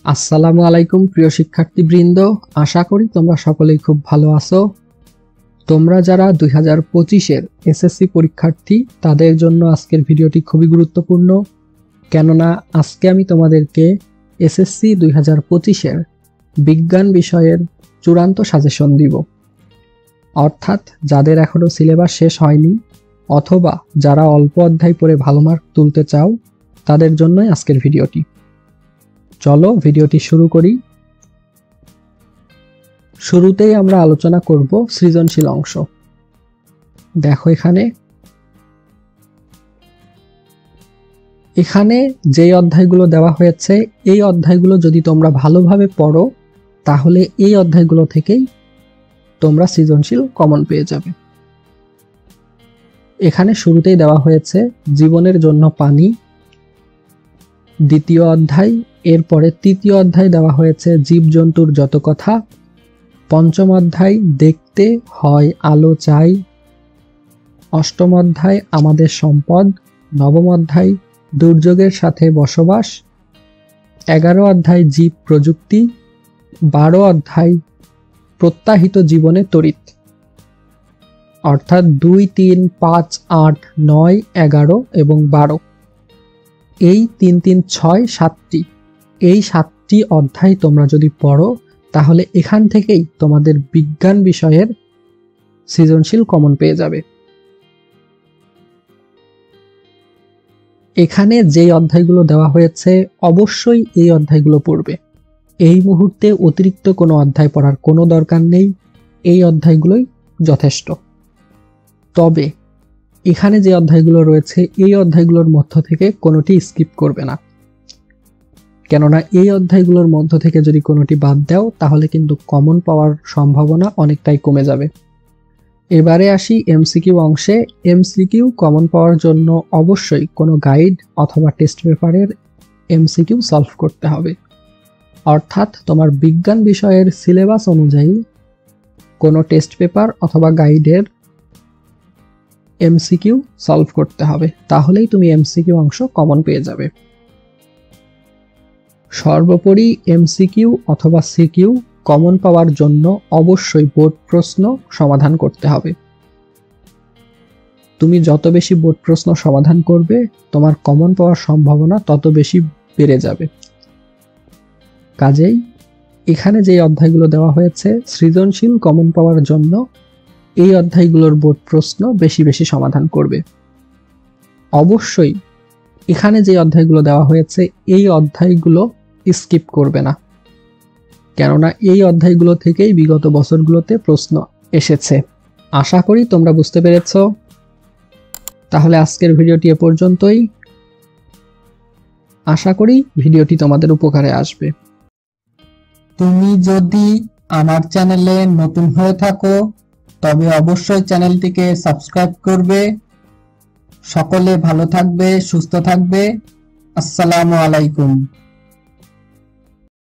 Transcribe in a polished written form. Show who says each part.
Speaker 1: আসসালামু আলাইকুম প্রিয় শিক্ষার্থীবৃন্দ, আশা করি তোমরা সকলেই খুব ভালো আছো। তোমরা যারা 2025-এর এসএসসি পরীক্ষার্থী তাদের জন্য আজকের ভিডিওটি খুবই গুরুত্বপূর্ণ, কেননা আজকে আমি তোমাদেরকে এসএসসি 2025-এর বিজ্ঞান বিষয়ের চূড়ান্ত সাজেশন দিব। অর্থাৎ যাদের এখনও সিলেবাস শেষ হয়নি অথবা যারা অল্প অধ্যায় পড়ে ভালো মার্ক তুলতে চাও তাদের জন্যই আজকের ভিডিওটি। চলো ভিডিওটি শুরু করি। শুরুতেই আমরা আলোচনা করব সৃজনশীল অংশ। দেখো এখানে যে অধ্যায়গুলো দেওয়া হয়েছে এই অধ্যায়গুলো যদি তোমরা ভালোভাবে পড়ো তাহলে এই অধ্যায়গুলো থেকেই তোমরা সৃজনশীল কমন পেয়ে যাবে। এখানে শুরুতেই দেওয়া হয়েছে জীবনের জন্য পানি, দ্বিতীয় অধ্যায়। এরপরে তৃতীয় অধ্যায় দেওয়া হয়েছে জীবজন্তুর যত কথা, পঞ্চম অধ্যায় দেখতে হয় আলো চাই, অষ্টম অধ্যায় আমাদের সম্পদ, নবম অধ্যায় দুর্যোগের সাথে বসবাস, 11 অধ্যায় জীব প্রযুক্তি, 12 অধ্যায় প্রত্যাহিত জীবনে তড়িৎ। অর্থাৎ 2, 3, 5, 8, 9, 11 এবং 12 এই 3, 3, 6, 7টি এই 7টি অধ্যায় তোমরা যদি পড়ো তাহলে এখান থেকেই তোমাদের বিজ্ঞান বিষয়ের সৃজনশীল কমন পেয়ে যাবে। এখানে যেই অধ্যায়গুলো দেওয়া হয়েছে অবশ্যই এই অধ্যায়গুলো পড়বে। এই মুহূর্তে অতিরিক্ত কোনো অধ্যায় পড়ার কোনো দরকার নেই, এই অধ্যায়গুলোই যথেষ্ট। তবে এখানে যে অধ্যায়গুলো রয়েছে এই অধ্যায়গুলোর মধ্য থেকে কোনোটি স্কিপ করবে না, কেননা এই অধ্যায়গুলোর মধ্য থেকে যদি কোনোটি বাদ দাও তাহলে কিন্তু কমন পাওয়ার সম্ভাবনা অনেকটাই কমে যাবে। এবারে আসি এমসিকিউ অংশে। এমসিকিউ কমন পাওয়ার জন্য অবশ্যই কোনো গাইড অথবা টেস্ট পেপারের এমসিকিউ সলভ করতে হবে। অর্থাৎ তোমার বিজ্ঞান বিষয়ের সিলেবাস অনুযায়ী কোনো টেস্ট পেপার অথবা গাইডের এমসিকিউ সলভ করতে হবে, তাহলেই তুমি এমসিকিউ অংশ কমন পেয়ে যাবে। সর্বোপরি এমসিকিউ অথবা সিকিউ কমন পাওয়ার জন্য অবশ্যই বোর্ড প্রশ্ন সমাধান করতে হবে। তুমি যত বেশি বোর্ড প্রশ্ন সমাধান করবে তোমার কমন পাওয়ার সম্ভাবনা তত বেশি বেড়ে যাবে। কাজেই এখানে যে অধ্যায়গুলো দেওয়া হয়েছে সৃজনশীল কমন পাওয়ার জন্য এই অধ্যায়গুলোর বোর্ড প্রশ্ন বেশি বেশি সমাধান করবে। অবশ্যই এখানে যে অধ্যায়গুলো দেওয়া হয়েছে এই অধ্যায়গুলো স্কিপ করবে না, কেননা এই অধ্যায়গুলো থেকেই বিগত বছরগুলোতে প্রশ্ন এসেছে। আশা করি তোমরা বুঝতে পেরেছ। তাহলে আজকের ভিডিওটি এ পর্যন্তই। আশা করি ভিডিওটি তোমাদের উপকারে আসবে।
Speaker 2: তুমি যদি আমার চ্যানেলে নতুন হয়ে থাকো তবে অবশ্যই চ্যানেলটিকে সাবস্ক্রাইব করবে। সকলে ভালো থাকবে, সুস্থ থাকবে। আসসালামু আলাইকুম।